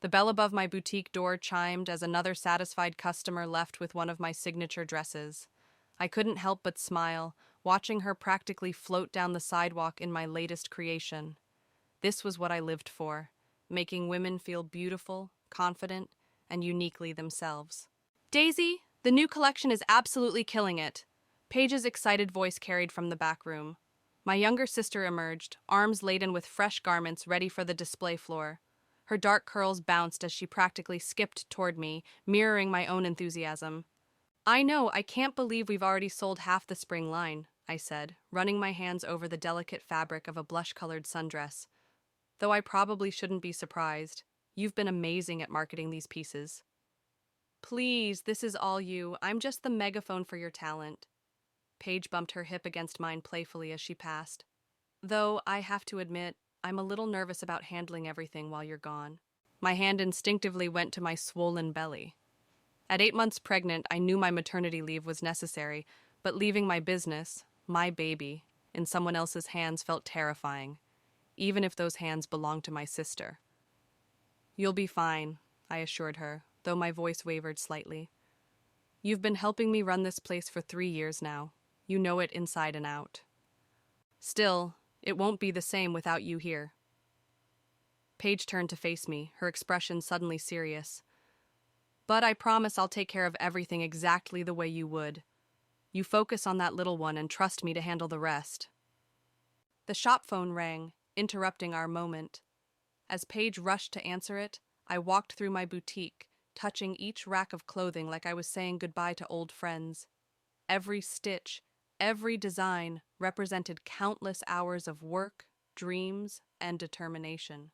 The bell above my boutique door chimed as another satisfied customer left with one of my signature dresses. I couldn't help but smile, watching her practically float down the sidewalk in my latest creation. This was what I lived for, making women feel beautiful, confident, and uniquely themselves. Daisy, the new collection is absolutely killing it. Paige's excited voice carried from the back room. My younger sister emerged, arms laden with fresh garments ready for the display floor. Her dark curls bounced as she practically skipped toward me, mirroring my own enthusiasm. I know, I can't believe we've already sold half the spring line, I said, running my hands over the delicate fabric of a blush-colored sundress. Though I probably shouldn't be surprised. You've been amazing at marketing these pieces. Please, this is all you. I'm just the megaphone for your talent. Paige bumped her hip against mine playfully as she passed. Though, I have to admit, I'm a little nervous about handling everything while you're gone. My hand instinctively went to my swollen belly. At 8 months pregnant, I knew my maternity leave was necessary, but leaving my business, my baby, in someone else's hands felt terrifying, even if those hands belonged to my sister. You'll be fine, I assured her, though my voice wavered slightly. You've been helping me run this place for 3 years now. You know it inside and out. Still, it won't be the same without you here. Paige turned to face me, her expression suddenly serious. But I promise I'll take care of everything exactly the way you would. You focus on that little one and trust me to handle the rest. The shop phone rang, interrupting our moment. As Paige rushed to answer it, I walked through my boutique, touching each rack of clothing like I was saying goodbye to old friends. Every stitch, every design represented countless hours of work, dreams, and determination.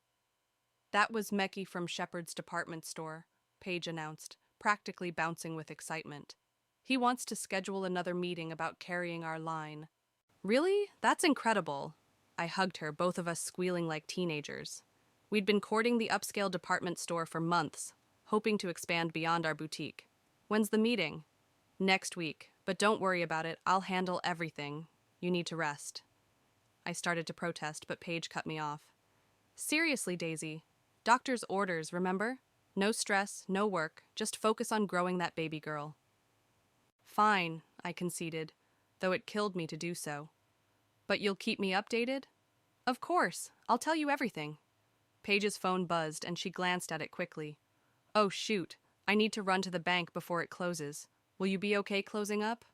That was Mecky from Shepherd's department store, Paige announced, practically bouncing with excitement. He wants to schedule another meeting about carrying our line. Really? That's incredible. I hugged her, both of us squealing like teenagers. We'd been courting the upscale department store for months, hoping to expand beyond our boutique. When's the meeting? Next week, but don't worry about it. I'll handle everything. You need to rest. I started to protest, but Paige cut me off. Seriously, Daisy. Doctor's orders, remember? No stress, no work, just focus on growing that baby girl. Fine, I conceded, though it killed me to do so. But you'll keep me updated? Of course, I'll tell you everything. Paige's phone buzzed and she glanced at it quickly. Oh shoot, I need to run to the bank before it closes. Will you be okay closing up?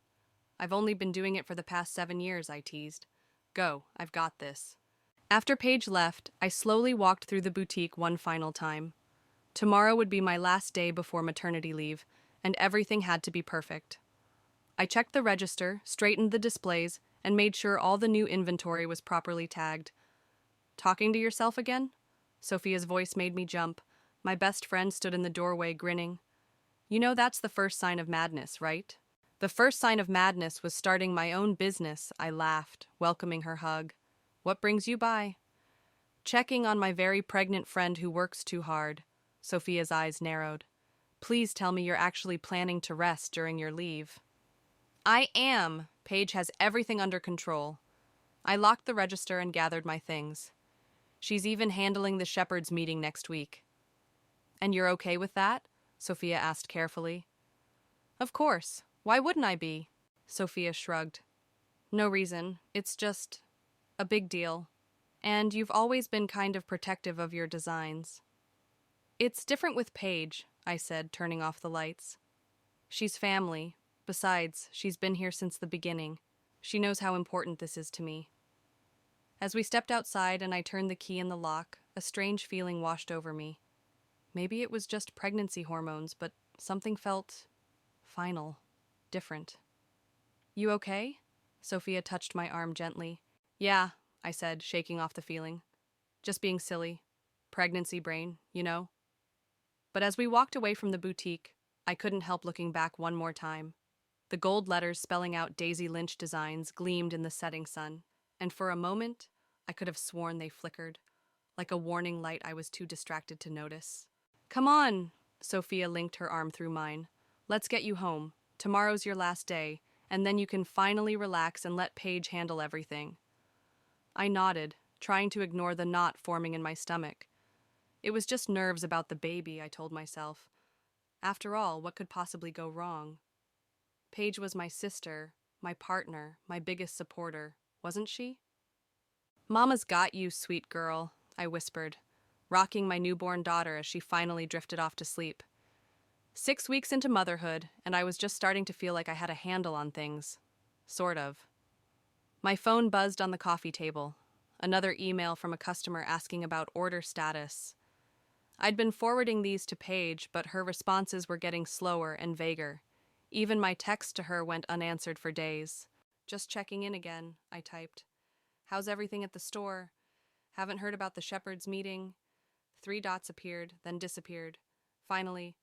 I've only been doing it for the past 7 years, I teased. Go, I've got this. After Paige left, I slowly walked through the boutique one final time. Tomorrow would be my last day before maternity leave, and everything had to be perfect. I checked the register, straightened the displays, and made sure all the new inventory was properly tagged. Talking to yourself again? Sophia's voice made me jump. My best friend stood in the doorway, grinning. You know that's the first sign of madness, right? The first sign of madness was starting my own business, I laughed, welcoming her hug. What brings you by? Checking on my very pregnant friend who works too hard. Sophia's eyes narrowed. Please tell me you're actually planning to rest during your leave. I am. Paige has everything under control. I locked the register and gathered my things. She's even handling the Shepherd's meeting next week. And you're okay with that? Sophia asked carefully. Of course. Why wouldn't I be? Sophia shrugged. No reason. It's just a big deal. And you've always been kind of protective of your designs. It's different with Paige, I said, turning off the lights. She's family. Besides, she's been here since the beginning. She knows how important this is to me. As we stepped outside and I turned the key in the lock, a strange feeling washed over me. Maybe it was just pregnancy hormones, but something felt final, different. You okay? Sophia touched my arm gently. Yeah, I said, shaking off the feeling. Just being silly. Pregnancy brain, you know? But as we walked away from the boutique, I couldn't help looking back one more time. The gold letters spelling out Daisy Lynch designs gleamed in the setting sun, and for a moment, I could have sworn they flickered, like a warning light I was too distracted to notice. Come on, Sophia linked her arm through mine. Let's get you home. Tomorrow's your last day, and then you can finally relax and let Paige handle everything. I nodded, trying to ignore the knot forming in my stomach. It was just nerves about the baby, I told myself. After all, what could possibly go wrong? Paige was my sister, my partner, my biggest supporter, wasn't she? Mama's got you, sweet girl, I whispered, rocking my newborn daughter as she finally drifted off to sleep. 6 weeks into motherhood, and I was just starting to feel like I had a handle on things. Sort of. My phone buzzed on the coffee table. Another email from a customer asking about order status. I'd been forwarding these to Paige, but her responses were getting slower and vaguer. Even my text to her went unanswered for days. Just checking in again, I typed. How's everything at the store? Haven't heard about the Shepherd's meeting. 3 dots appeared, then disappeared. Finally,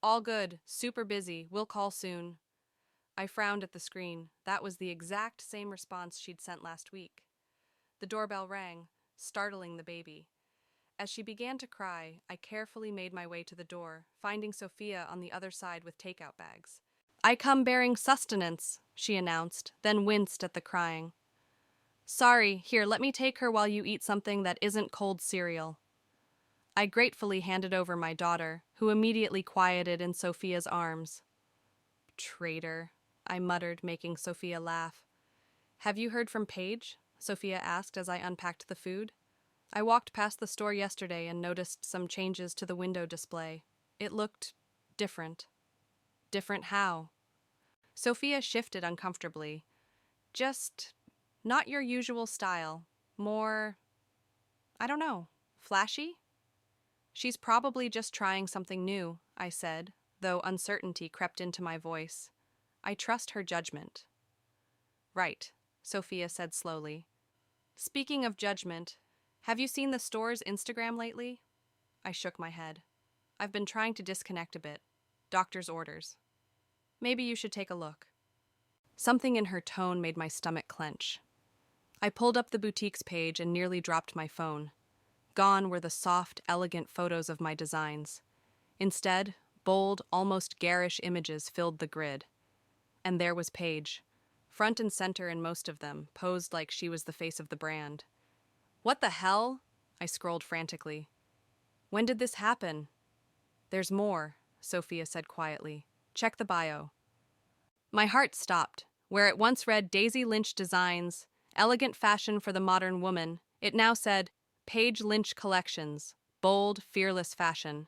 all good, super busy, we'll call soon. I frowned at the screen. That was the exact same response she'd sent last week. The doorbell rang, startling the baby. As she began to cry, I carefully made my way to the door, finding Sophia on the other side with takeout bags. I come bearing sustenance, she announced, then winced at the crying. Sorry, here, let me take her while you eat something that isn't cold cereal. I gratefully handed over my daughter, who immediately quieted in Sophia's arms. Traitor, I muttered, making Sophia laugh. Have you heard from Paige? Sophia asked as I unpacked the food. I walked past the store yesterday and noticed some changes to the window display. It looked different. Different how? Sophia shifted uncomfortably. Just not your usual style. More, I don't know, flashy? She's probably just trying something new, I said, though uncertainty crept into my voice. I trust her judgment. Right, Sophia said slowly. Speaking of judgment, have you seen the store's Instagram lately? I shook my head. I've been trying to disconnect a bit. Doctor's orders. Maybe you should take a look. Something in her tone made my stomach clench. I pulled up the boutique's page and nearly dropped my phone. Gone were the soft, elegant photos of my designs. Instead, bold, almost garish images filled the grid. And there was Paige, front and center in most of them, posed like she was the face of the brand. What the hell? I scrolled frantically. When did this happen? There's more, Sophia said quietly. Check the bio. My heart stopped. Where it once read Daisy Lynch Designs, Elegant Fashion for the Modern Woman, it now said Paige Lynch Collections, Bold, Fearless Fashion.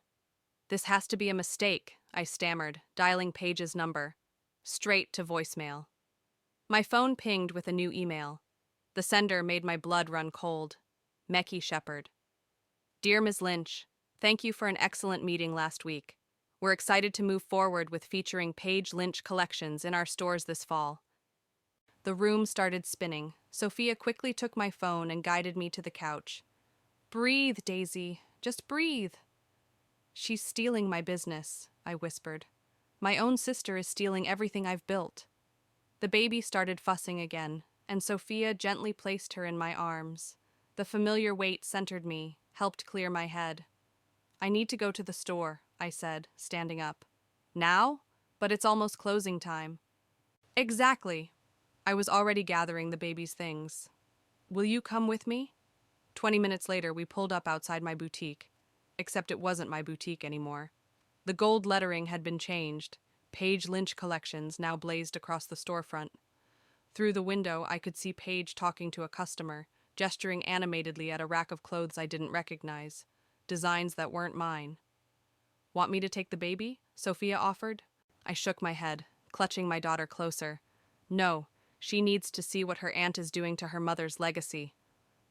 This has to be a mistake, I stammered, dialing Paige's number. Straight to voicemail. My phone pinged with a new email. The sender made my blood run cold. Mecky Shepherd. Dear Ms. Lynch, thank you for an excellent meeting last week. We're excited to move forward with featuring Paige Lynch collections in our stores this fall. The room started spinning. Sophia quickly took my phone and guided me to the couch. Breathe, Daisy. Just breathe. She's stealing my business, I whispered. My own sister is stealing everything I've built. The baby started fussing again, and Sophia gently placed her in my arms. The familiar weight centered me, helped clear my head. I need to go to the store, I said, standing up. Now? But it's almost closing time. Exactly. I was already gathering the baby's things. Will you come with me? 20 minutes later, we pulled up outside my boutique. Except it wasn't my boutique anymore. The gold lettering had been changed. Paige Lynch Collections now blazed across the storefront. Through the window, I could see Paige talking to a customer, gesturing animatedly at a rack of clothes I didn't recognize. Designs that weren't mine. Want me to take the baby? Sophia offered. I shook my head, clutching my daughter closer. No, she needs to see what her aunt is doing to her mother's legacy.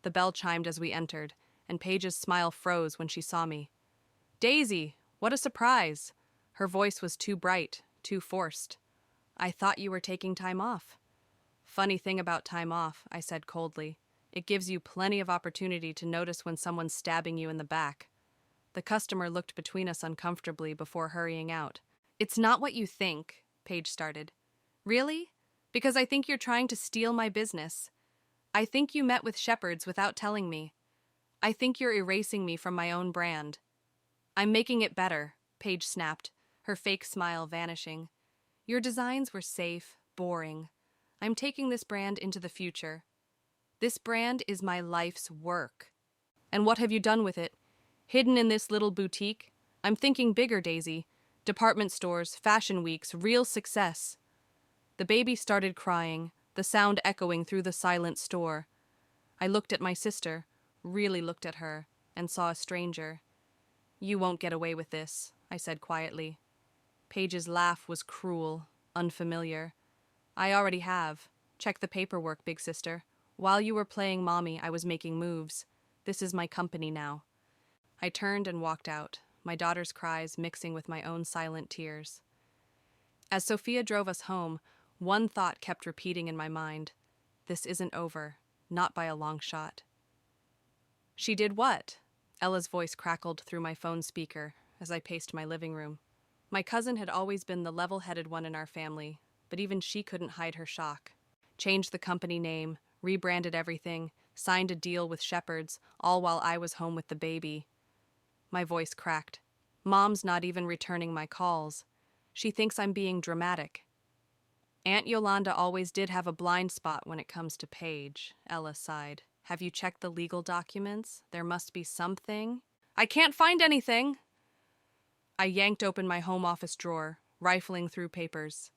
The bell chimed as we entered, and Paige's smile froze when she saw me. Daisy, what a surprise! Her voice was too bright, too forced. I thought you were taking time off. Funny thing about time off, I said coldly. It gives you plenty of opportunity to notice when someone's stabbing you in the back. The customer looked between us uncomfortably before hurrying out. It's not what you think, Paige started. Really? Because I think you're trying to steal my business. I think you met with Shepherds without telling me. I think you're erasing me from my own brand. I'm making it better, Paige snapped, her fake smile vanishing. Your designs were safe, boring. I'm taking this brand into the future. This brand is my life's work. And what have you done with it? Hidden in this little boutique? I'm thinking bigger, Daisy. Department stores, fashion weeks, real success. The baby started crying, the sound echoing through the silent store. I looked at my sister, really looked at her, and saw a stranger. You won't get away with this, I said quietly. Paige's laugh was cruel, unfamiliar. I already have. Check the paperwork, big sister. While you were playing mommy, I was making moves. This is my company now. I turned and walked out, my daughter's cries mixing with my own silent tears. As Sophia drove us home, one thought kept repeating in my mind. This isn't over, not by a long shot. She did what? Ella's voice crackled through my phone speaker as I paced my living room. My cousin had always been the level-headed one in our family, but even she couldn't hide her shock. Changed the company name, rebranded everything, signed a deal with Shepherd's, all while I was home with the baby. My voice cracked. Mom's not even returning my calls. She thinks I'm being dramatic. Aunt Yolanda always did have a blind spot when it comes to Paige, Ella sighed. Have you checked the legal documents? There must be something. I can't find anything! I yanked open my home office drawer, rifling through papers.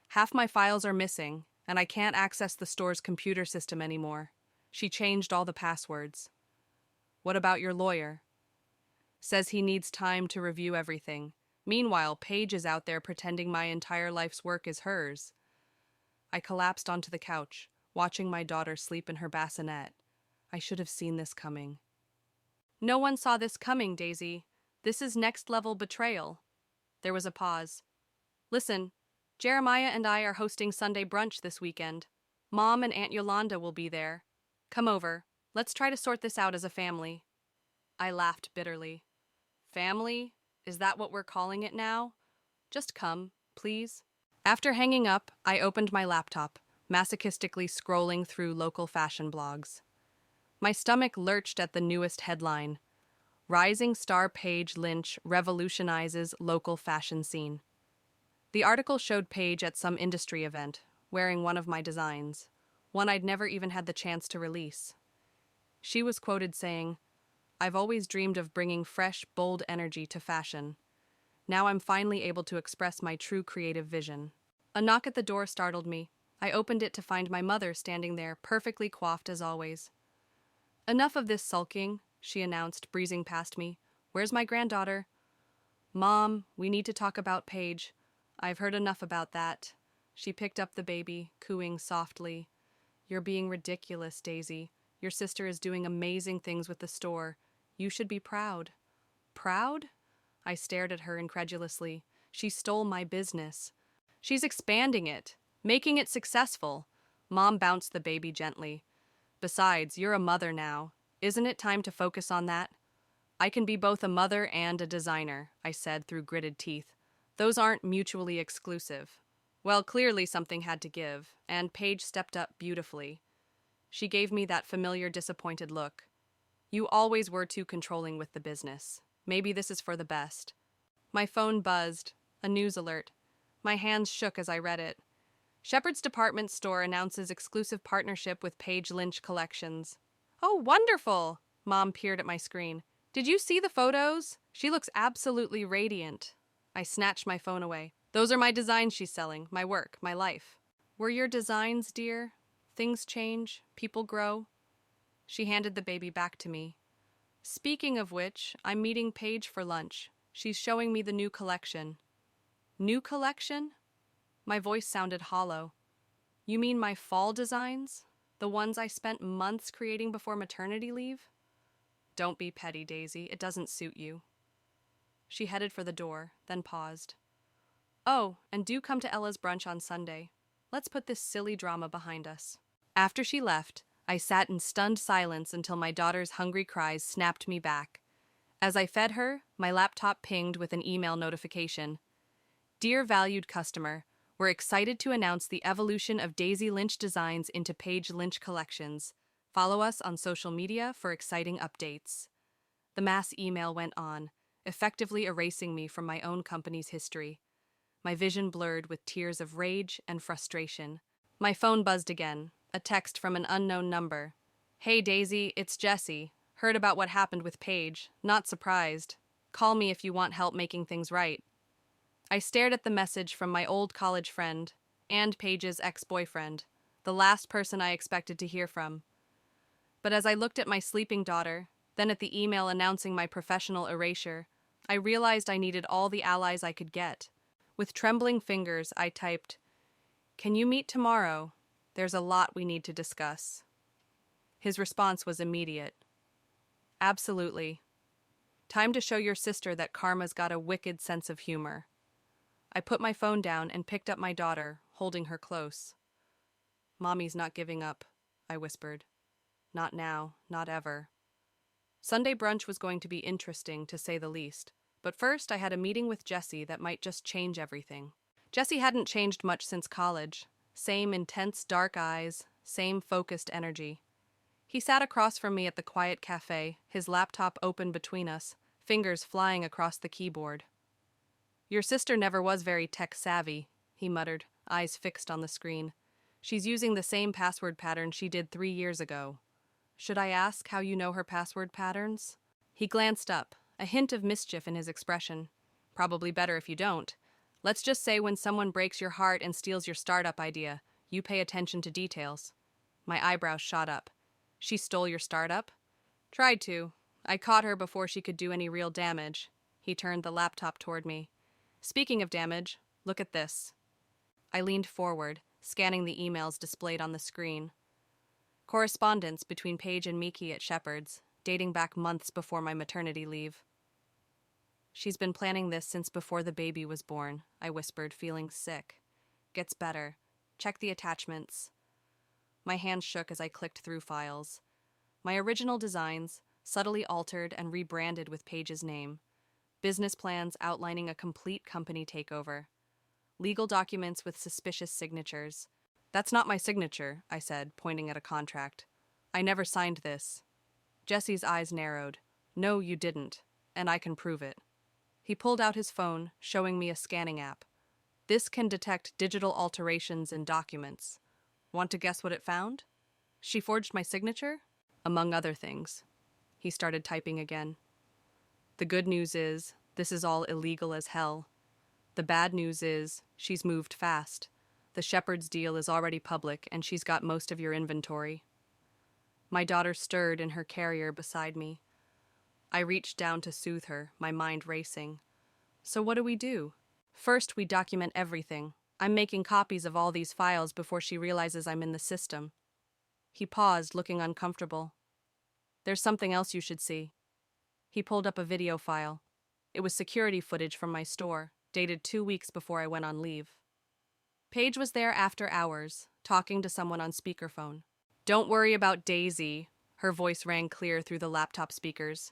Half my files are missing, and I can't access the store's computer system anymore. She changed all the passwords. What about your lawyer? Says he needs time to review everything. Meanwhile, Paige is out there pretending my entire life's work is hers. I collapsed onto the couch, watching my daughter sleep in her bassinet. I should have seen this coming. No one saw this coming, Daisy. This is next-level betrayal. There was a pause. Listen, Jeremiah and I are hosting Sunday brunch this weekend. Mom and Aunt Yolanda will be there. Come over. Let's try to sort this out as a family. I laughed bitterly. Family? Is that what we're calling it now? Just come, please. After hanging up, I opened my laptop, masochistically scrolling through local fashion blogs. My stomach lurched at the newest headline. Rising star Paige Lynch revolutionizes local fashion scene. The article showed Paige at some industry event, wearing one of my designs, one I'd never even had the chance to release. She was quoted saying, "I've always dreamed of bringing fresh, bold energy to fashion. Now I'm finally able to express my true creative vision." A knock at the door startled me. I opened it to find my mother standing there, perfectly coiffed as always. "Enough of this sulking," she announced, breezing past me. "Where's my granddaughter?" "Mom, we need to talk about Paige. I've heard enough about that." She picked up the baby, cooing softly. "You're being ridiculous, Daisy. Your sister is doing amazing things with the store. You should be proud." "Proud?" I stared at her incredulously. She stole my business. "She's expanding it, making it successful." Mom bounced the baby gently. "Besides, you're a mother now. Isn't it time to focus on that?" "I can be both a mother and a designer," I said through gritted teeth. "Those aren't mutually exclusive." Well, clearly something had to give, and Paige stepped up beautifully. She gave me that familiar disappointed look. "You always were too controlling with the business. Maybe this is for the best." My phone buzzed, a news alert. My hands shook as I read it. Shepherd's department store announces exclusive partnership with Paige Lynch Collections. "Oh, wonderful!" Mom peered at my screen. "Did you see the photos? She looks absolutely radiant." I snatched my phone away. "Those are my designs she's selling, my work, my life." "Were your designs, dear? Things change, people grow." She handed the baby back to me. "Speaking of which, I'm meeting Paige for lunch. She's showing me the new collection." "New collection?" My voice sounded hollow. "You mean my fall designs? The ones I spent months creating before maternity leave?" "Don't be petty, Daisy. It doesn't suit you." She headed for the door, then paused. "Oh, and do come to Ella's brunch on Sunday. Let's put this silly drama behind us." After she left, I sat in stunned silence until my daughter's hungry cries snapped me back. As I fed her, my laptop pinged with an email notification. "Dear valued customer, we're excited to announce the evolution of Daisy Lynch designs into Paige Lynch Collections. Follow us on social media for exciting updates." The mass email went on, effectively erasing me from my own company's history. My vision blurred with tears of rage and frustration. My phone buzzed again, a text from an unknown number. "Hey Daisy, it's Jessie. Heard about what happened with Paige. Not surprised. Call me if you want help making things right. I stared at the message from my old college friend and Paige's ex-boyfriend, the last person I expected to hear from. But as I looked at my sleeping daughter, then at the email announcing my professional erasure, I realized I needed all the allies I could get. With trembling fingers, I typed, "Can you meet tomorrow? There's a lot we need to discuss." His response was immediate. "Absolutely. Time to show your sister that karma's got a wicked sense of humor." I put my phone down and picked up my daughter, holding her close. "Mommy's not giving up," I whispered. "Not now, not ever." Sunday brunch was going to be interesting, to say the least. But first, I had a meeting with Jesse that might just change everything. Jesse hadn't changed much since college. Same intense dark eyes, same focused energy. He sat across from me at the quiet cafe, his laptop open between us, fingers flying across the keyboard. "Your sister never was very tech-savvy," he muttered, eyes fixed on the screen. "She's using the same password pattern she did 3 years ago. Should I ask how you know her password patterns?" He glanced up, a hint of mischief in his expression. "Probably better if you don't. Let's just say when someone breaks your heart and steals your startup idea, you pay attention to details." My eyebrows shot up. "She stole your startup?" "Tried to. I caught her before she could do any real damage." He turned the laptop toward me. "Speaking of damage, look at this." I leaned forward, scanning the emails displayed on the screen. Correspondence between Paige and Miki at Shepherd's, dating back months before my maternity leave. "She's been planning this since before the baby was born," I whispered, feeling sick. "Gets better. Check the attachments." My hand shook as I clicked through files. My original designs, subtly altered and rebranded with Paige's name. Business plans outlining a complete company takeover. Legal documents with suspicious signatures. "That's not my signature," I said, pointing at a contract. "I never signed this." Jesse's eyes narrowed. "No, you didn't, and I can prove it." He pulled out his phone, showing me a scanning app. "This can detect digital alterations in documents. Want to guess what it found? She forged my signature? Among other things." He started typing again. "The good news is, this is all illegal as hell. The bad news is, she's moved fast. The Shepherd's deal is already public, and she's got most of your inventory." My daughter stirred in her carrier beside me. I reached down to soothe her, my mind racing. "So what do we do?" "First, we document everything. I'm making copies of all these files before she realizes I'm in the system." He paused, looking uncomfortable. "There's something else you should see." He pulled up a video file. It was security footage from my store, dated 2 weeks before I went on leave. Paige was there after hours, talking to someone on speakerphone. "Don't worry about Daisy," her voice rang clear through the laptop speakers.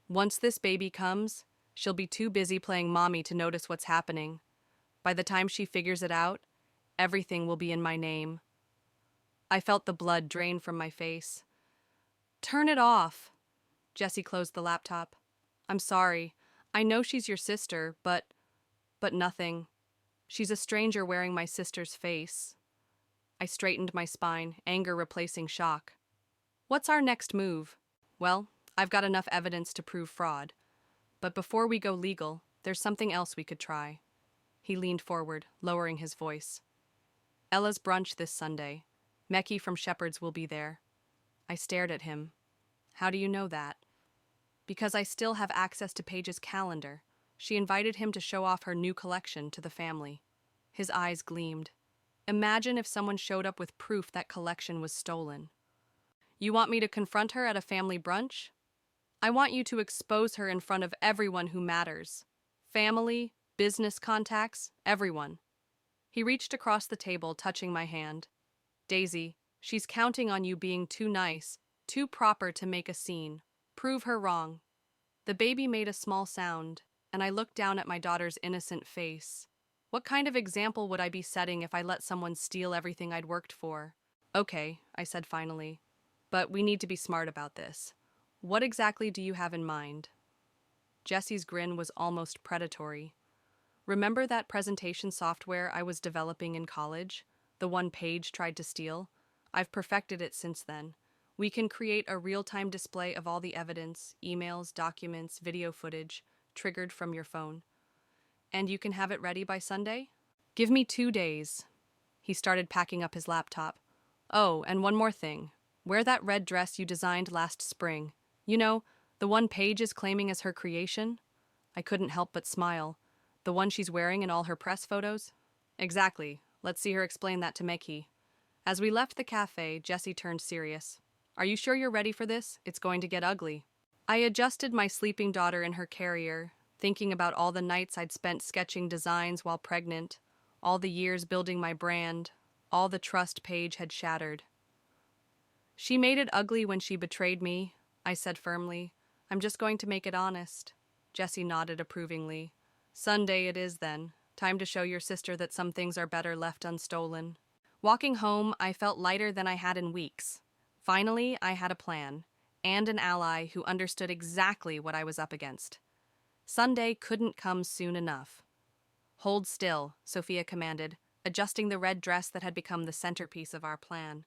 "Once this baby comes, she'll be too busy playing mommy to notice what's happening. By the time she figures it out, everything will be in my name." I felt the blood drain from my face. "Turn it off." Jessie closed the laptop. "I'm sorry. I know she's your sister, but nothing. She's a stranger wearing my sister's face." I straightened my spine, anger replacing shock. "What's our next move?" "Well, I've got enough evidence to prove fraud. But before we go legal, there's something else we could try." He leaned forward, lowering his voice. "Ella's brunch this Sunday. Meki from Shepherd's will be there." I stared at him. "How do you know that?" "Because I still have access to Paige's calendar. She invited him to show off her new collection to the family." His eyes gleamed. "Imagine if someone showed up with proof that collection was stolen." "You want me to confront her at a family brunch?" "I want you to expose her in front of everyone who matters. Family, business contacts, everyone." He reached across the table, touching my hand. "Daisy, she's counting on you being too nice, too proper to make a scene. Prove her wrong." The baby made a small sound, and I looked down at my daughter's innocent face. What kind of example would I be setting if I let someone steal everything I'd worked for? "Okay," I said finally. "But we need to be smart about this. What exactly do you have in mind?" Jesse's grin was almost predatory. "Remember that presentation software I was developing in college? The one Paige tried to steal? I've perfected it since then. We can create a real-time display of all the evidence, emails, documents, video footage, triggered from your phone. And you can have it ready by Sunday? Give me 2 days. He started packing up his laptop. Oh, and one more thing. Wear that red dress you designed last spring. You know, the one Paige is claiming as her creation? I couldn't help but smile. The one she's wearing in all her press photos? Exactly. Let's see her explain that to Mickey. As we left the cafe, Jessie turned serious. Are you sure you're ready for this? It's going to get ugly. I adjusted my sleeping daughter in her carrier, thinking about all the nights I'd spent sketching designs while pregnant, all the years building my brand, all the trust Paige had shattered. She made it ugly when she betrayed me, I said firmly. I'm just going to make it honest. Jessie nodded approvingly. Sunday it is then. Time to show your sister that some things are better left unstolen. Walking home, I felt lighter than I had in weeks. Finally, I had a plan, and an ally who understood exactly what I was up against. Sunday couldn't come soon enough. Hold still, Sophia commanded, adjusting the red dress that had become the centerpiece of our plan.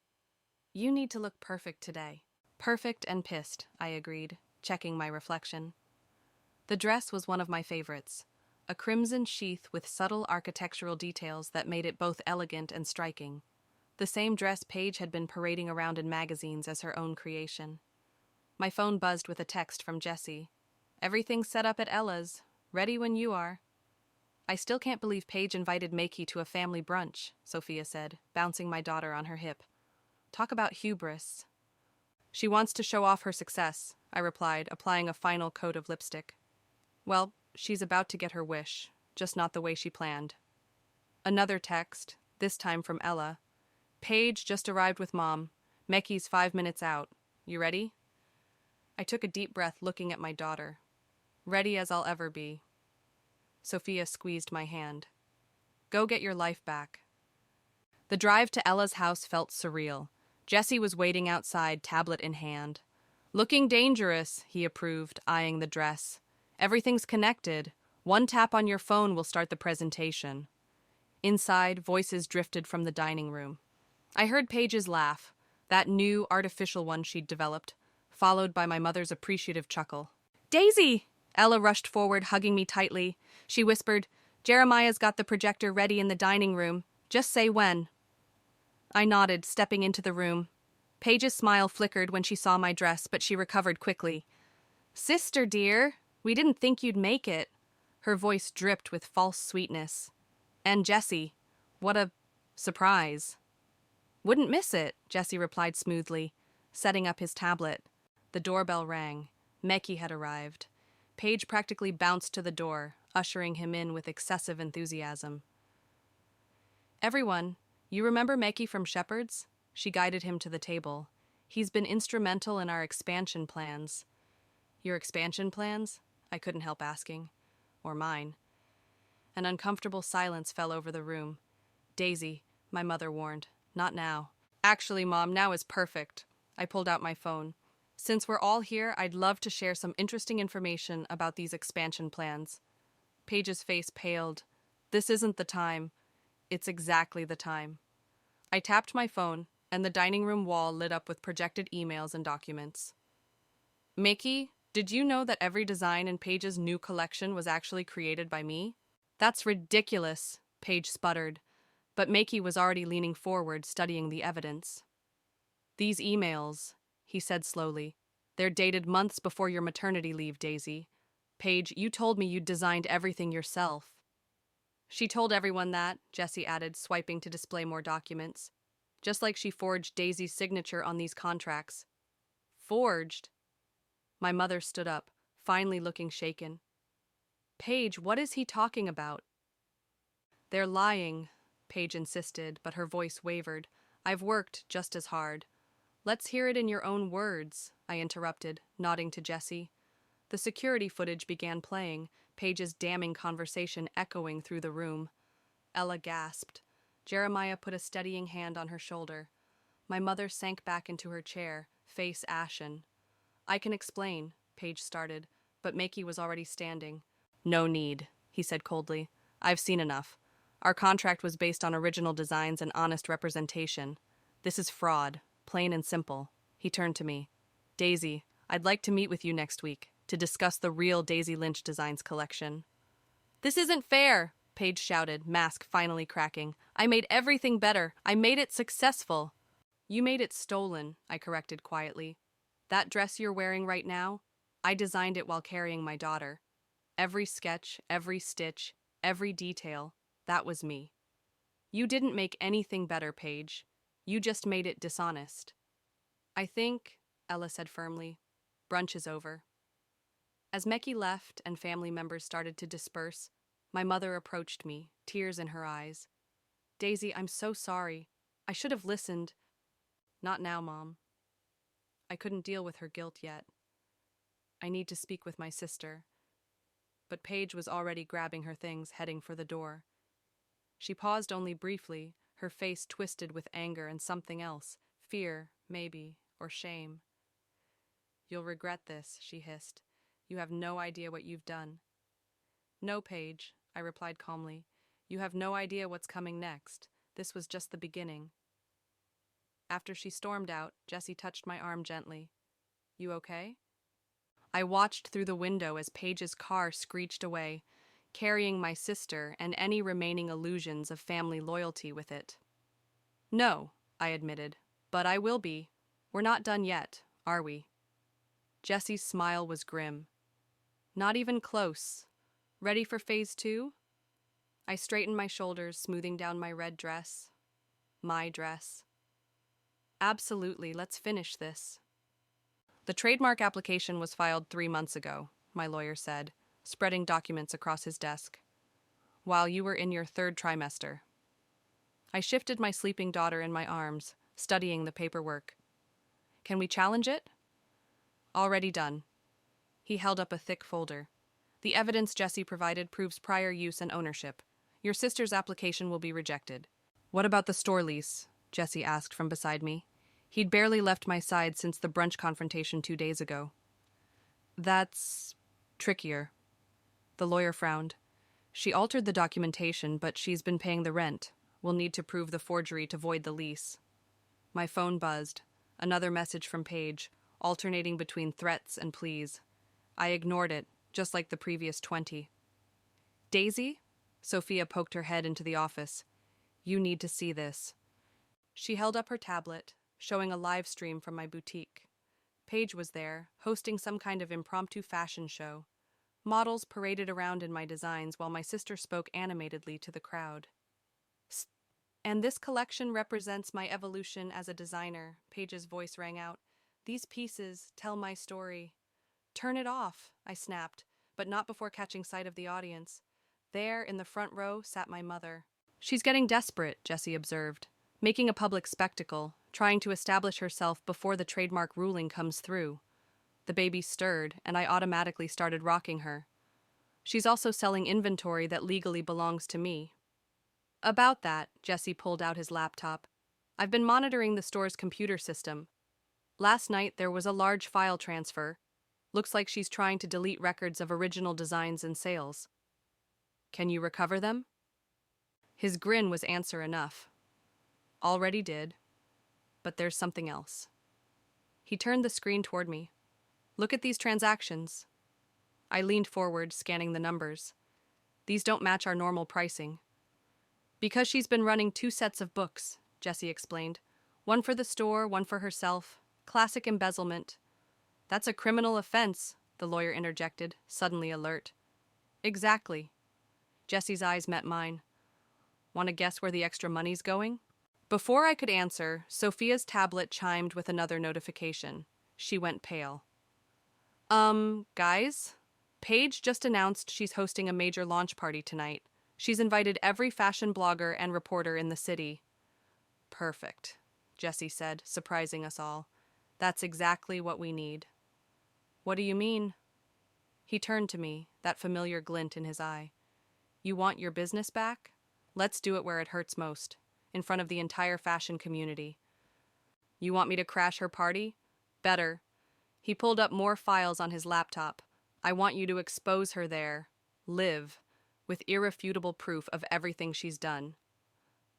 You need to look perfect today. Perfect and pissed, I agreed, checking my reflection. The dress was one of my favorites, a crimson sheath with subtle architectural details that made it both elegant and striking. The same dress Paige had been parading around in magazines as her own creation. My phone buzzed with a text from Jessie. Everything's set up at Ella's. Ready when you are. I still can't believe Paige invited Makey to a family brunch, Sophia said, bouncing my daughter on her hip. Talk about hubris. She wants to show off her success, I replied, applying a final coat of lipstick. Well, she's about to get her wish, just not the way she planned. Another text, this time from Ella. Paige just arrived with Mom. Mekky's 5 minutes out. You ready? I took a deep breath looking at my daughter. Ready as I'll ever be. Sophia squeezed my hand. Go get your life back. The drive to Ella's house felt surreal. Jessie was waiting outside, tablet in hand. Looking dangerous, he approved, eyeing the dress. Everything's connected. One tap on your phone will start the presentation. Inside, voices drifted from the dining room. I heard Paige's laugh, that new, artificial one she'd developed, followed by my mother's appreciative chuckle. Daisy! Ella rushed forward, hugging me tightly. She whispered, Jeremiah's got the projector ready in the dining room. Just say when. I nodded, stepping into the room. Paige's smile flickered when she saw my dress, but she recovered quickly. Sister dear, we didn't think you'd make it. Her voice dripped with false sweetness. And Jessie, what a surprise. Wouldn't miss it, Jessie replied smoothly, setting up his tablet. The doorbell rang. Mecky had arrived. Paige practically bounced to the door, ushering him in with excessive enthusiasm. Everyone, you remember Mecky from Shepherd's? She guided him to the table. He's been instrumental in our expansion plans. Your expansion plans? I couldn't help asking. Or mine. An uncomfortable silence fell over the room. Daisy, my mother warned. Not now. Actually, Mom, now is perfect. I pulled out my phone. Since we're all here, I'd love to share some interesting information about these expansion plans. Paige's face paled. This isn't the time. It's exactly the time. I tapped my phone, and the dining room wall lit up with projected emails and documents. Mickey, did you know that every design in Paige's new collection was actually created by me? That's ridiculous, Paige sputtered, but Mickey was already leaning forward, studying the evidence. These emails, he said slowly, they're dated months before your maternity leave, Daisy. Paige, you told me you'd designed everything yourself. She told everyone that, Jessie added, swiping to display more documents. Just like she forged Daisy's signature on these contracts. Forged? My mother stood up, finally looking shaken. Paige, what is he talking about? They're lying, Paige insisted, but her voice wavered. I've worked just as hard. Let's hear it in your own words, I interrupted, nodding to Jessie. The security footage began playing, Paige's damning conversation echoing through the room. Ella gasped. Jeremiah put a steadying hand on her shoulder. My mother sank back into her chair, face ashen. I can explain, Paige started, but Makey was already standing. No need, he said coldly. I've seen enough. Our contract was based on original designs and honest representation. This is fraud, plain and simple. He turned to me. Daisy, I'd like to meet with you next week to discuss the real Daisy Lynch Designs collection. This isn't fair, Paige shouted, mask finally cracking. I made everything better. I made it successful. You made it stolen, I corrected quietly. That dress you're wearing right now, I designed it while carrying my daughter. Every sketch, every stitch, every detail, that was me. You didn't make anything better, Paige. You just made it dishonest. I think, Ella said firmly, brunch is over. As Meki left and family members started to disperse, my mother approached me, tears in her eyes. Daisy, I'm so sorry. I should have listened. Not now, Mom. I couldn't deal with her guilt yet. I need to speak with my sister. But Paige was already grabbing her things, heading for the door. She paused only briefly, her face twisted with anger and something else, fear, maybe, or shame. You'll regret this, she hissed. You have no idea what you've done. No, Paige, I replied calmly. You have no idea what's coming next. This was just the beginning. After she stormed out, Jessie touched my arm gently. You okay? I watched through the window as Paige's car screeched away, carrying my sister and any remaining illusions of family loyalty with it. No, I admitted, but I will be. We're not done yet, are we? Jessie's smile was grim. Not even close. Ready for phase 2? I straightened my shoulders, smoothing down my red dress. My dress. Absolutely, let's finish this. The trademark application was filed 3 months ago, my lawyer said, spreading documents across his desk. While you were in your 3rd trimester. I shifted my sleeping daughter in my arms, studying the paperwork. Can we challenge it? Already done. He held up a thick folder. The evidence Jessie provided proves prior use and ownership. Your sister's application will be rejected. What about the store lease? Jessie asked from beside me. He'd barely left my side since the brunch confrontation 2 days ago. That's trickier. The lawyer frowned. She altered the documentation, but she's been paying the rent. We'll need to prove the forgery to void the lease. My phone buzzed. Another message from Paige, alternating between threats and pleas. I ignored it, just like the previous 20. Daisy? Sophia poked her head into the office. You need to see this. She held up her tablet, showing a live stream from my boutique. Paige was there, hosting some kind of impromptu fashion show. Models paraded around in my designs while my sister spoke animatedly to the crowd. And this collection represents my evolution as a designer, Paige's voice rang out. These pieces tell my story. Turn it off, I snapped, but not before catching sight of the audience. There, in the front row, sat my mother. She's getting desperate, Jessie observed, making a public spectacle, trying to establish herself before the trademark ruling comes through. The baby stirred, and I automatically started rocking her. She's also selling inventory that legally belongs to me. About that, Jessie pulled out his laptop. I've been monitoring the store's computer system. Last night there was a large file transfer. Looks like she's trying to delete records of original designs and sales. Can you recover them? His grin was answer enough. Already did. But there's something else. He turned the screen toward me. Look at these transactions. I leaned forward, scanning the numbers. These don't match our normal pricing. Because she's been running 2 sets of books, Jessie explained. One for the store, one for herself. Classic embezzlement. That's a criminal offense, the lawyer interjected, suddenly alert. Exactly. Jessie's eyes met mine. Want to guess where the extra money's going? Before I could answer, Sophia's tablet chimed with another notification. She went pale. Guys? Paige just announced she's hosting a major launch party tonight. She's invited every fashion blogger and reporter in the city. Perfect, Jessie said, surprising us all. That's exactly what we need. What do you mean? He turned to me, that familiar glint in his eye. You want your business back? Let's do it where it hurts most, in front of the entire fashion community. You want me to crash her party? Better. He pulled up more files on his laptop. I want you to expose her there. Live. With irrefutable proof of everything she's done.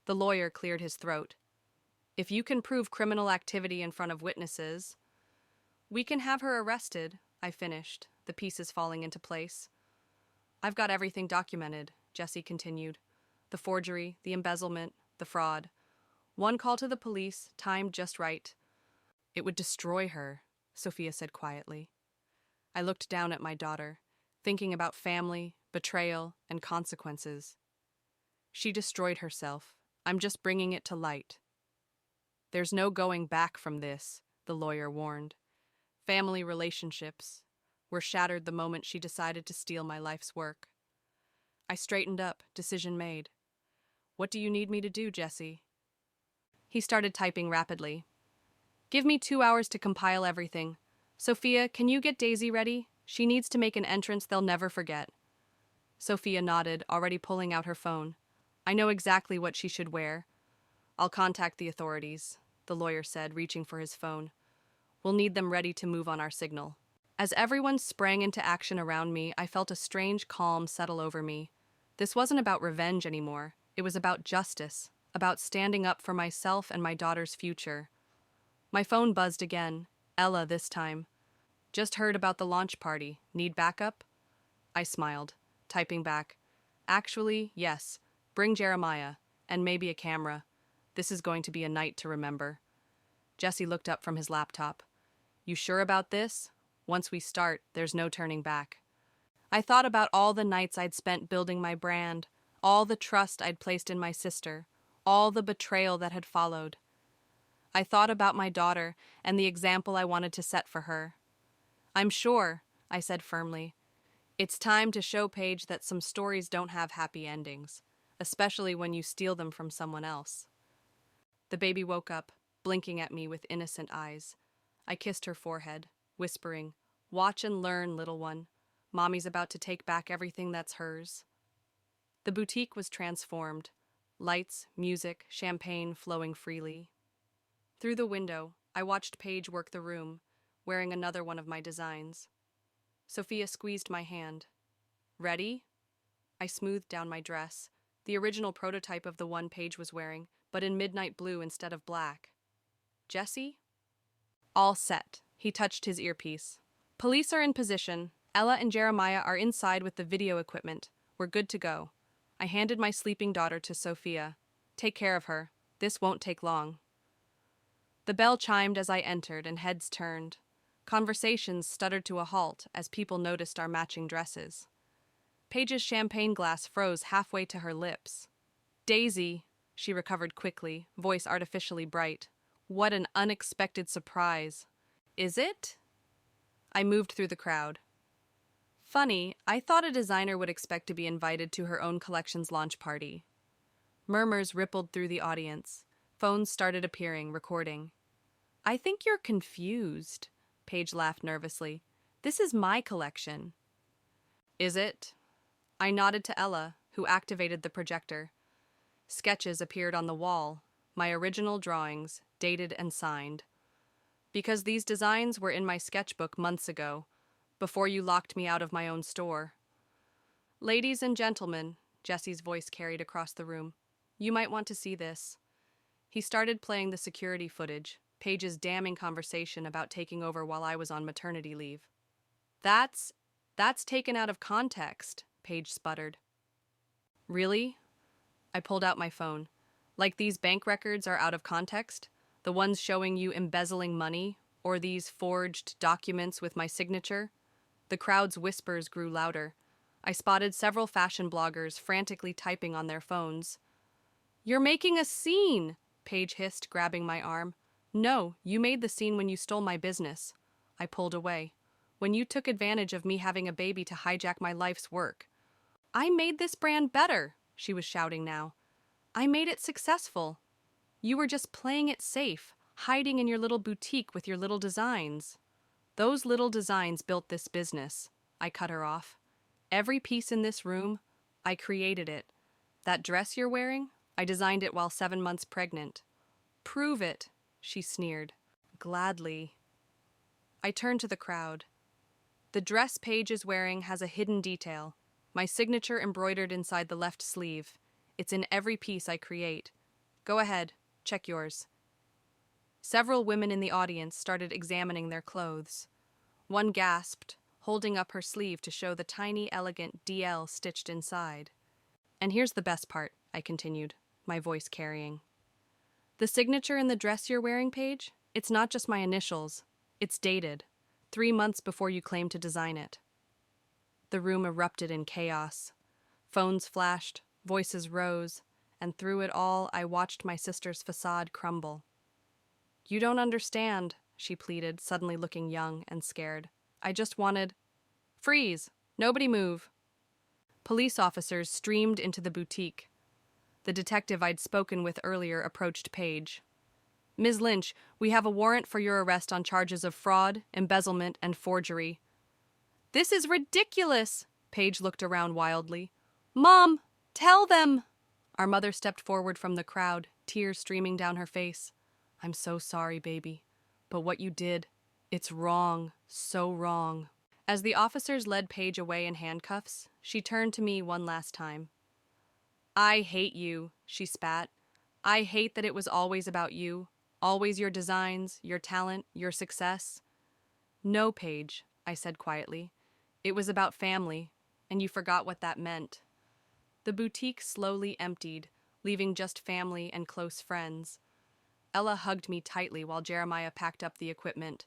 The lawyer cleared his throat. If you can prove criminal activity in front of witnesses, we can have her arrested, I finished, the pieces falling into place. I've got everything documented, Jesse continued. The forgery, the embezzlement, the fraud. One call to the police, timed just right. It would destroy her, Sophia said quietly. I looked down at my daughter, thinking about family, betrayal, and consequences. She destroyed herself. I'm just bringing it to light. There's no going back from this, the lawyer warned. Family relationships were shattered the moment she decided to steal my life's work. I straightened up, decision made. What do you need me to do, Jesse? He started typing rapidly. Give me 2 hours to compile everything. Sophia, can you get Daisy ready? She needs to make an entrance they'll never forget. Sophia nodded, already pulling out her phone. I know exactly what she should wear. I'll contact the authorities, the lawyer said, reaching for his phone. We'll need them ready to move on our signal. As everyone sprang into action around me, I felt a strange calm settle over me. This wasn't about revenge anymore. It was about justice, about standing up for myself and my daughter's future. My phone buzzed again. Ella this time. Just heard about the launch party. Need backup? I smiled, typing back. Actually, yes. Bring Jeremiah, and maybe a camera. This is going to be a night to remember. Jesse looked up from his laptop. You sure about this? Once we start, there's no turning back. I thought about all the nights I'd spent building my brand, all the trust I'd placed in my sister, all the betrayal that had followed. I thought about my daughter and the example I wanted to set for her. I'm sure, I said firmly. It's time to show Paige that some stories don't have happy endings, especially when you steal them from someone else. The baby woke up, blinking at me with innocent eyes. I kissed her forehead, whispering, Watch and learn, little one. Mommy's about to take back everything that's hers. The boutique was transformed. Lights, music, champagne flowing freely. Through the window, I watched Paige work the room, wearing another one of my designs. Sophia squeezed my hand. Ready? I smoothed down my dress, the original prototype of the one Paige was wearing, but in midnight blue instead of black. Jesse? All set. He touched his earpiece. Police are in position. Ella and Jeremiah are inside with the video equipment. We're good to go. I handed my sleeping daughter to Sophia. Take care of her. This won't take long. The bell chimed as I entered and heads turned. Conversations stuttered to a halt as people noticed our matching dresses. Paige's champagne glass froze halfway to her lips. Daisy, she recovered quickly, voice artificially bright. What an unexpected surprise. Is it? I moved through the crowd. Funny, I thought a designer would expect to be invited to her own collection's launch party. Murmurs rippled through the audience. Phones started appearing, recording. I think you're confused, Paige laughed nervously. This is my collection. Is it? I nodded to Ella, who activated the projector. Sketches appeared on the wall, my original drawings, dated and signed. Because these designs were in my sketchbook months ago, before you locked me out of my own store. Ladies and gentlemen, Jesse's voice carried across the room, you might want to see this. He started playing the security footage, Paige's damning conversation about taking over while I was on maternity leave. That's taken out of context, Paige sputtered. Really? I pulled out my phone. Like these bank records are out of context? The ones showing you embezzling money? Or these forged documents with my signature? The crowd's whispers grew louder. I spotted several fashion bloggers frantically typing on their phones. You're making a scene, Paige hissed, grabbing my arm. No, you made the scene when you stole my business. I pulled away. When you took advantage of me having a baby to hijack my life's work. I made this brand better, she was shouting now. I made it successful. You were just playing it safe, hiding in your little boutique with your little designs. Those little designs built this business. I cut her off. Every piece in this room, I created it. That dress you're wearing, I designed it while 7 months pregnant. Prove it, she sneered. Gladly. I turned to the crowd. The dress Paige is wearing has a hidden detail. My signature embroidered inside the left sleeve. It's in every piece I create. Go ahead, check yours. Several women in the audience started examining their clothes. One gasped, holding up her sleeve to show the tiny, elegant DL stitched inside. And here's the best part, I continued, my voice carrying. The signature in the dress you're wearing, Paige, it's not just my initials. It's dated, 3 months before you claimed to design it. The room erupted in chaos. Phones flashed, voices rose, and through it all, I watched my sister's facade crumble. You don't understand, she pleaded, suddenly looking young and scared. I just wanted... Freeze! Nobody move! Police officers streamed into the boutique. The detective I'd spoken with earlier approached Paige. Ms. Lynch, we have a warrant for your arrest on charges of fraud, embezzlement, and forgery. This is ridiculous! Paige looked around wildly. Mom, tell them! Our mother stepped forward from the crowd, tears streaming down her face. I'm so sorry, baby. But what you did, it's wrong, so wrong. As the officers led Paige away in handcuffs, she turned to me one last time. I hate you, she spat. I hate that it was always about you. Always your designs, your talent, your success. No, Paige, I said quietly. It was about family, and you forgot what that meant. The boutique slowly emptied, leaving just family and close friends. Ella hugged me tightly while Jeremiah packed up the equipment.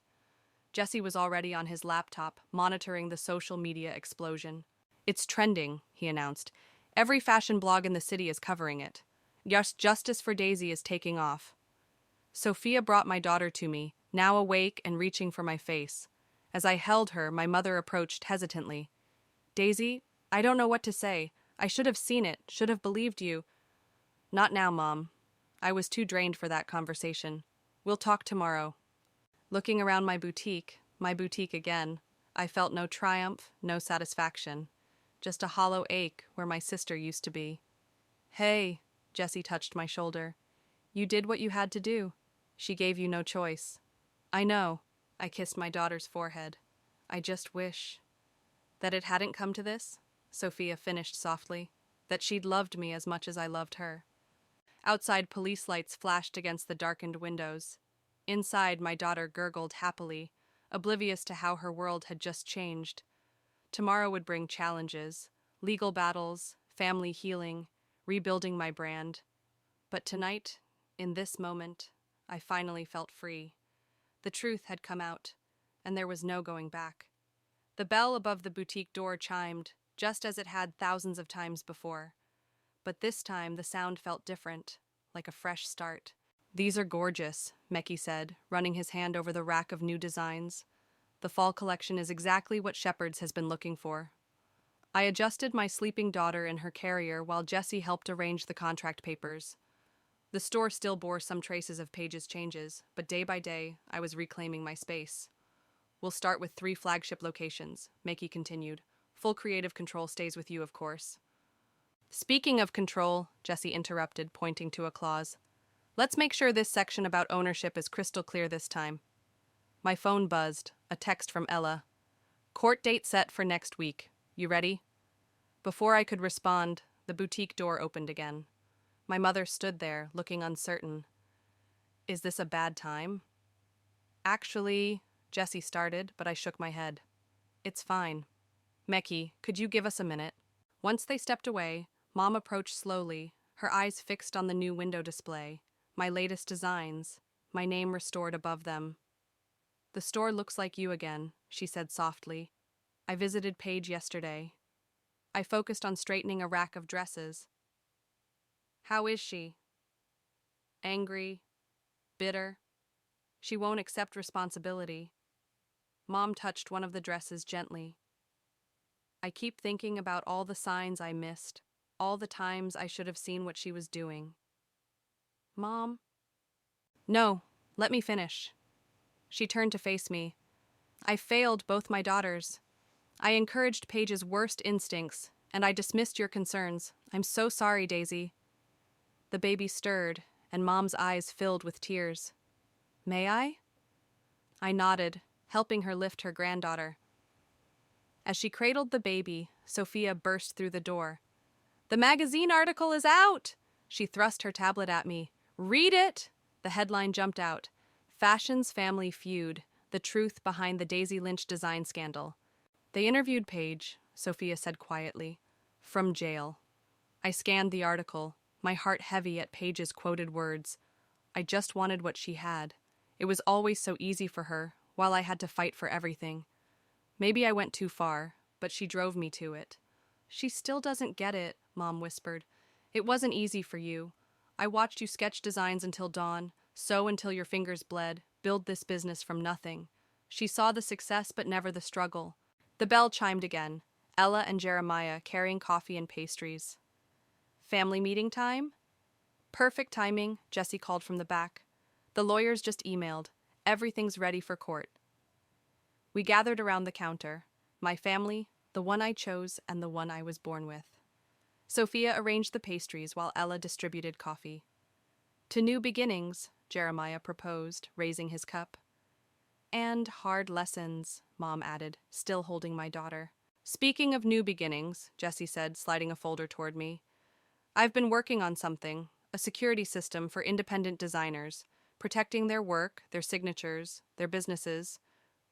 Jesse was already on his laptop, monitoring the social media explosion. It's trending, he announced. Every fashion blog in the city is covering it. Justice for Daisy is taking off. Sophia brought my daughter to me, now awake and reaching for my face. As I held her, my mother approached hesitantly. Daisy, I don't know what to say. I should have seen it, should have believed you. Not now, Mom. I was too drained for that conversation. We'll talk tomorrow. Looking around my boutique again, I felt no triumph, no satisfaction. Just a hollow ache where my sister used to be. Hey, Jessie touched my shoulder. You did what you had to do. She gave you no choice. I know. I kissed my daughter's forehead. I just wish that it hadn't come to this, Sophia finished softly, that she'd loved me as much as I loved her. Outside, police lights flashed against the darkened windows. Inside, my daughter gurgled happily, oblivious to how her world had just changed. Tomorrow would bring challenges, legal battles, family healing, rebuilding my brand. But tonight, in this moment, I finally felt free. The truth had come out, and there was no going back. The bell above the boutique door chimed, just as it had thousands of times before. But this time the sound felt different, like a fresh start. These are gorgeous, Mecky said, running his hand over the rack of new designs. The fall collection is exactly what Shepherd's has been looking for. I adjusted my sleeping daughter in her carrier while Jessie helped arrange the contract papers. The store still bore some traces of Paige's changes, but day by day, I was reclaiming my space. We'll start with 3 flagship locations, Mecky continued. Full creative control stays with you, of course. Speaking of control, Jessie interrupted, pointing to a clause. Let's make sure this section about ownership is crystal clear this time. My phone buzzed, a text from Ella. Court date set for next week. You ready? Before I could respond, the boutique door opened again. My mother stood there, looking uncertain. Is this a bad time? Actually, Jessie started, but I shook my head. It's fine. Mecky, could you give us a minute? Once they stepped away, Mom approached slowly, her eyes fixed on the new window display, my latest designs, my name restored above them. The store looks like you again, she said softly. I visited Paige yesterday. I focused on straightening a rack of dresses. How is she? Angry? Bitter? She won't accept responsibility. Mom touched one of the dresses gently. I keep thinking about all the signs I missed, all the times I should have seen what she was doing. Mom? No, let me finish. She turned to face me. I failed both my daughters. I encouraged Paige's worst instincts, and I dismissed your concerns. I'm so sorry, Daisy. The baby stirred, and Mom's eyes filled with tears. May I? I nodded, helping her lift her granddaughter. As she cradled the baby, Sophia burst through the door. The magazine article is out! She thrust her tablet at me. Read it! The headline jumped out. Fashion's Family Feud, The Truth Behind the Daisy Lynch Design Scandal. They interviewed Paige, Sophia said quietly, from jail. I scanned the article, my heart heavy at Paige's quoted words. I just wanted what she had. It was always so easy for her, while I had to fight for everything. Maybe I went too far, but she drove me to it. She still doesn't get it, Mom whispered. It wasn't easy for you. I watched you sketch designs until dawn, sew until your fingers bled, build this business from nothing. She saw the success but never the struggle. The bell chimed again, Ella and Jeremiah carrying coffee and pastries. Family meeting time? Perfect timing, Jessie called from the back. The lawyers just emailed. Everything's ready for court. We gathered around the counter. My family, the one I chose and the one I was born with. Sophia arranged the pastries while Ella distributed coffee. To new beginnings, Jeremiah proposed, raising his cup. And hard lessons, Mom added, still holding my daughter. Speaking of new beginnings, Jessie said, sliding a folder toward me. I've been working on something, a security system for independent designers, protecting their work, their signatures, their businesses.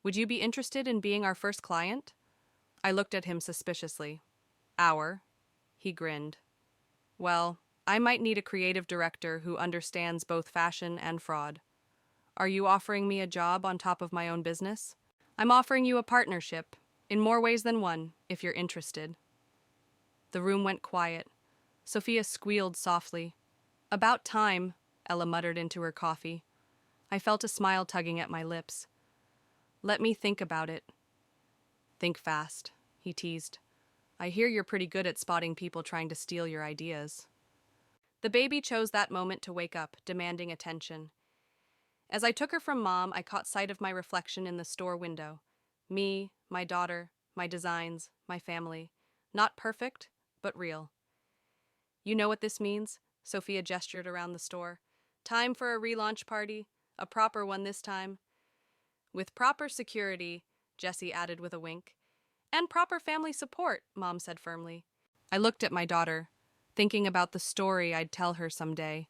Would you be interested in being our first client? I looked at him suspiciously. Our? He grinned. Well, I might need a creative director who understands both fashion and fraud. Are you offering me a job on top of my own business? I'm offering you a partnership, in more ways than one, if you're interested. The room went quiet. Sophia squealed softly. About time, Ella muttered into her coffee. I felt a smile tugging at my lips. Let me think about it. Think fast, he teased. I hear you're pretty good at spotting people trying to steal your ideas. The baby chose that moment to wake up, demanding attention. As I took her from Mom, I caught sight of my reflection in the store window. Me, my daughter, my designs, my family. Not perfect, but real. You know what this means? Sophia gestured around the store. Time for a relaunch party, a proper one this time. With proper security, Jessie added with a wink. And proper family support, Mom said firmly. I looked at my daughter, thinking about the story I'd tell her someday.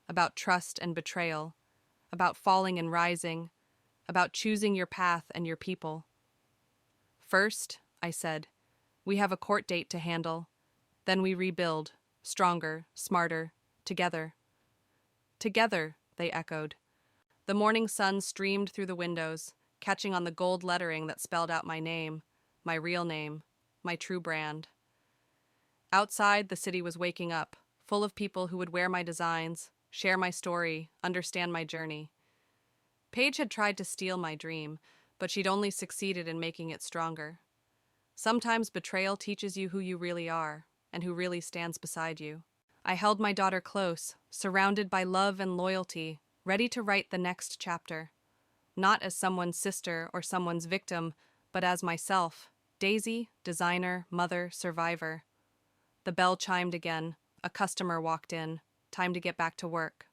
About trust and betrayal. About falling and rising. About choosing your path and your people. First, I said, we have a court date to handle. Then we rebuild, stronger, smarter, together. Together, they echoed. The morning sun streamed through the windows, catching on the gold lettering that spelled out my name, my real name, my true brand. Outside, the city was waking up, full of people who would wear my designs, share my story, understand my journey. Paige had tried to steal my dream, but she'd only succeeded in making it stronger. Sometimes betrayal teaches you who you really are, and who really stands beside you. I held my daughter close, surrounded by love and loyalty, ready to write the next chapter. Not as someone's sister or someone's victim, but as myself, Daisy, designer, mother, survivor. The bell chimed again. A customer walked in. Time to get back to work.